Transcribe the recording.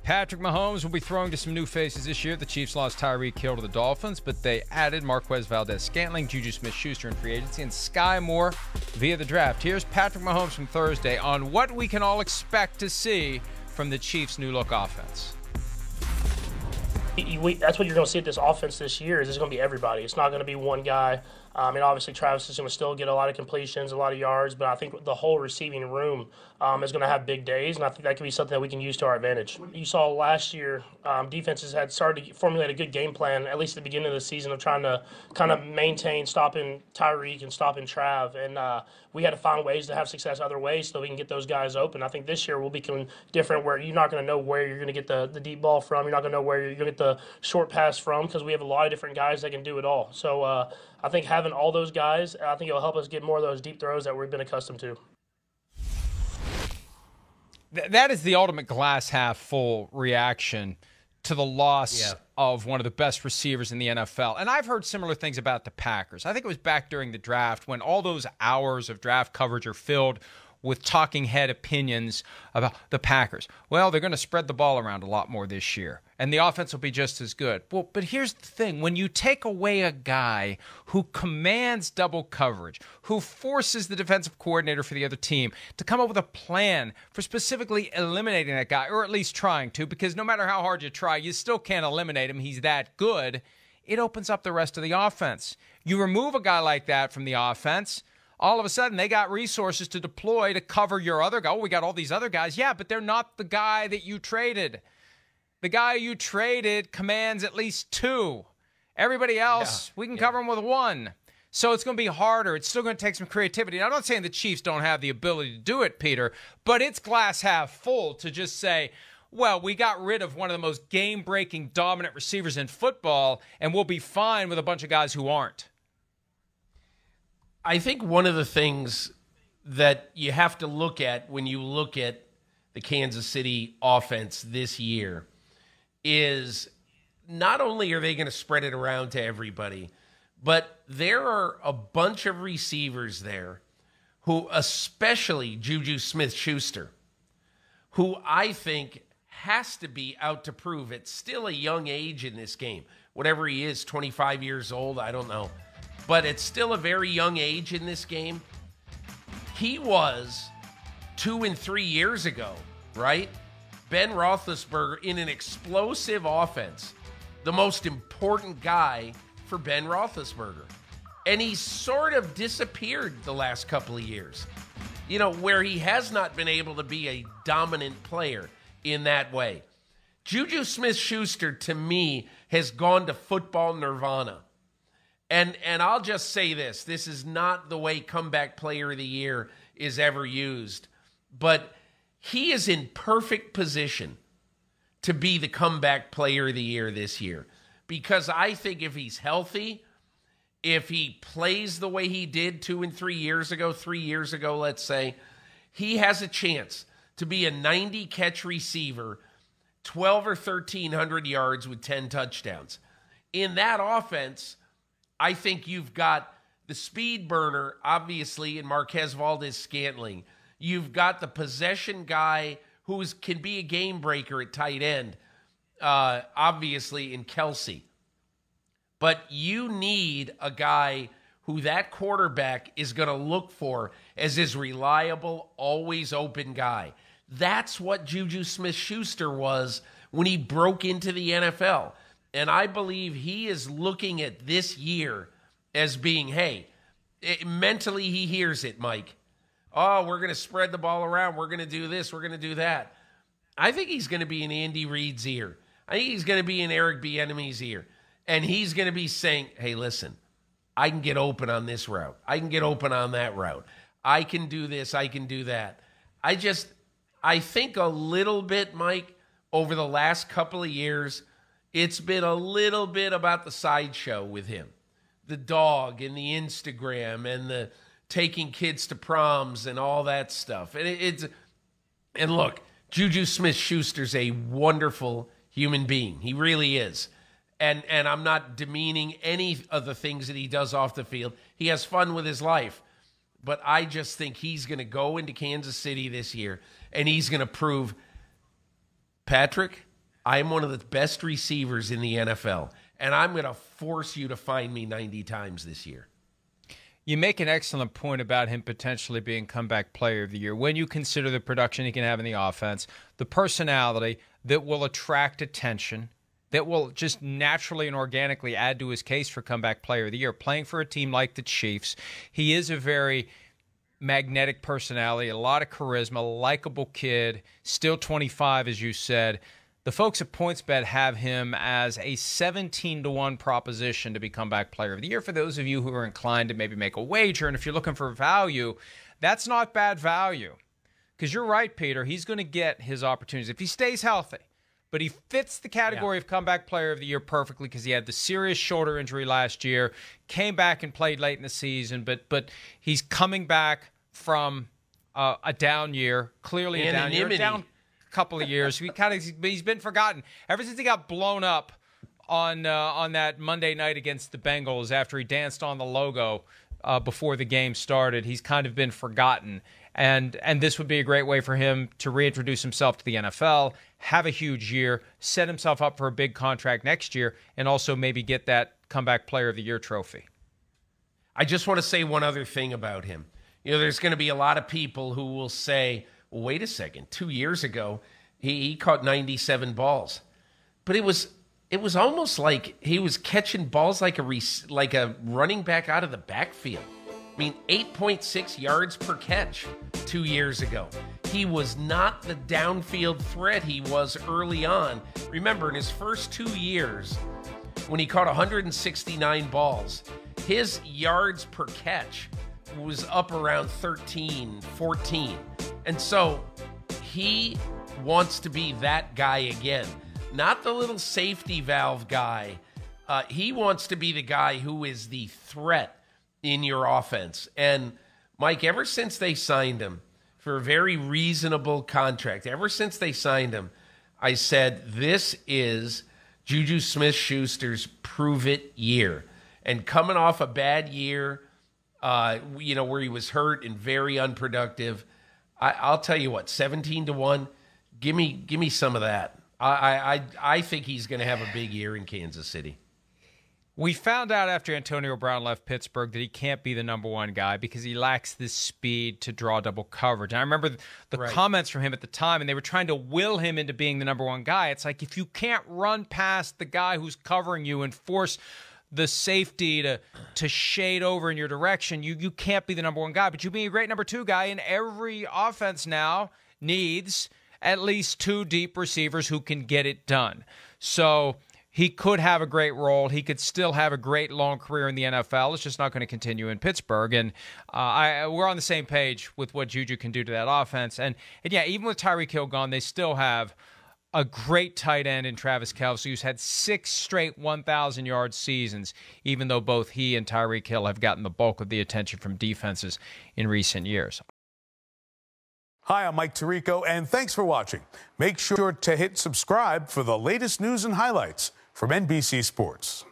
Patrick Mahomes will be throwing to some new faces this year. The Chiefs lost Tyreek Hill to the Dolphins, but they added Marquez Valdez-Scantling, JuJu Smith-Schuster in free agency, and Sky Moore via the draft. Here's Patrick Mahomes from Thursday on what we can all expect to see from the Chiefs' new-look offense. That's what you're going to see at this offense this year. Is it's going to be everybody. It's not going to be one guy. Obviously Travis is going to still get a lot of completions, a lot of yards, but I think the whole receiving room is going to have big days, and I think that can be something that we can use to our advantage. You saw last year defenses had started to formulate a good game plan, at least at the beginning of the season, of trying to kind of maintain stopping Tyreek and stopping Trav, and we had to find ways to have success other ways so we can get those guys open. I think this year will become different, where you're not going to know where you're going to get the deep ball from. You're not going to know where you're going to get the short pass from, because we have a lot of different guys that can do it all. So I think having all those guys, I think it'll help us get more of those deep throws that we've been accustomed to. That is the ultimate glass half full reaction to the loss of one of the best receivers in the NFL. And I've heard similar things about the Packers. I think it was back during the draft when all those hours of draft coverage are filled with talking head opinions about the Packers. Well, they're going to spread the ball around a lot more this year, and the offense will be just as good. Well, but here's the thing. When you take away a guy who commands double coverage, who forces the defensive coordinator for the other team to come up with a plan for specifically eliminating that guy, or at least trying to, because no matter how hard you try, you still can't eliminate him. He's that good. It opens up the rest of the offense. You remove a guy like that from the offense, all of a sudden, they got resources to deploy to cover your other guy. Oh, we got all these other guys. Yeah, but they're not the guy that you traded. The guy you traded commands at least two. Everybody else, we can cover him with one. So it's going to be harder. It's still going to take some creativity. And I'm not saying the Chiefs don't have the ability to do it, Peter, but it's glass half full to just say, well, we got rid of one of the most game-breaking, dominant receivers in football, and we'll be fine with a bunch of guys who aren't. I think one of the things that you have to look at when you look at the Kansas City offense this year is not only are they going to spread it around to everybody, but there are a bunch of receivers there who, especially JuJu Smith-Schuster, who I think has to be out to prove at still a young age in this game. Whatever he is, 25 years old, I don't know. But it's still a very young age in this game. He was 2 and 3 years ago, right? Ben Roethlisberger in an explosive offense, the most important guy for Ben Roethlisberger. And he's sort of disappeared the last couple of years, where he has not been able to be a dominant player in that way. JuJu Smith-Schuster, to me, has gone to football nirvana. And I'll just say this. This is not the way comeback player of the year is ever used. But he is in perfect position to be the comeback player of the year this year. Because I think if he's healthy, if he plays the way he did 2 and 3 years ago, 3 years ago, let's say, he has a chance to be a 90-catch receiver, 12 or 1,300 yards with 10 touchdowns. In that offense, I think you've got the speed burner, obviously, in Marquez Valdez-Scantling. You've got the possession guy who can be a game breaker at tight end, obviously, in Kelsey. But you need a guy who that quarterback is going to look for as his reliable, always open guy. That's what JuJu Smith-Schuster was when he broke into the NFL. And I believe he is looking at this year as being, hey, mentally he hears it, Mike. Oh, we're going to spread the ball around. We're going to do this. We're going to do that. I think he's going to be in Andy Reid's ear. I think he's going to be in Eric Bieniemy's ear. And he's going to be saying, hey, listen, I can get open on this route. I can get open on that route. I can do this. I can do that. I think a little bit, Mike, over the last couple of years, it's been a little bit about the sideshow with him. The dog and the Instagram and the taking kids to proms and all that stuff. And look, JuJu Smith-Schuster's a wonderful human being. He really is. And I'm not demeaning any of the things that he does off the field. He has fun with his life. But I just think he's going to go into Kansas City this year, and he's going to prove, Patrick, I'm one of the best receivers in the NFL, and I'm going to force you to find me 90 times this year. You make an excellent point about him potentially being comeback player of the year when you consider the production he can have in the offense, the personality that will attract attention, that will just naturally and organically add to his case for comeback player of the year. Playing for a team like the Chiefs, he is a very magnetic personality, a lot of charisma, likable kid, still 25, as you said. The folks at PointsBet have him as a 17-1 proposition to be comeback player of the year. For those of you who are inclined to maybe make a wager, and if you're looking for value, that's not bad value. Because you're right, Peter, he's going to get his opportunities if he stays healthy. But he fits the category of comeback player of the year perfectly because he had the serious shoulder injury last year, came back and played late in the season, but he's coming back from a down year, clearly a down year, down couple of years. He's been forgotten ever since he got blown up on that Monday night against the Bengals after he danced on the logo before the game started. He's kind of been forgotten, and this would be a great way for him to reintroduce himself to the NFL, have a huge year, set himself up for a big contract next year, and also maybe get that comeback player of the year trophy. I just want to say one other thing about him. You know, there's going to be a lot of people who will say, well, wait a second, 2 years ago, he caught 97 balls. But it was almost like he was catching balls like a running back out of the backfield. I mean, 8.6 yards per catch 2 years ago. He was not the downfield threat he was early on. Remember, in his first 2 years, when he caught 169 balls, his yards per catch was up around 13, 14. And so he wants to be that guy again, not the little safety valve guy. He wants to be the guy who is the threat in your offense. And Mike, ever since they signed him for a very reasonable contract, ever since they signed him, I said, this is JuJu Smith-Schuster's prove-it year. And coming off a bad year, where he was hurt and very unproductive, I'll tell you what, 17-1, give me some of that. I think he's going to have a big year in Kansas City. We found out after Antonio Brown left Pittsburgh that he can't be the number one guy because he lacks the speed to draw double coverage. And I remember the comments from him at the time, and they were trying to will him into being the number one guy. It's like, if you can't run past the guy who's covering you and force the safety to shade over in your direction, you can't be the number one guy. But you being a great number two guy, and every offense now needs at least two deep receivers who can get it done. So he could have a great role. He could still have a great long career in the NFL. It's just not going to continue in Pittsburgh. And we're on the same page with what JuJu can do to that offense. And yeah, even with Tyreek Hill gone, they still have a great tight end in Travis Kelce, who's had 6 straight 1,000-yard seasons, even though both he and Tyreek Hill have gotten the bulk of the attention from defenses in recent years. Hi, I'm Mike Tirico, and thanks for watching. Make sure to hit subscribe for the latest news and highlights from NBC Sports.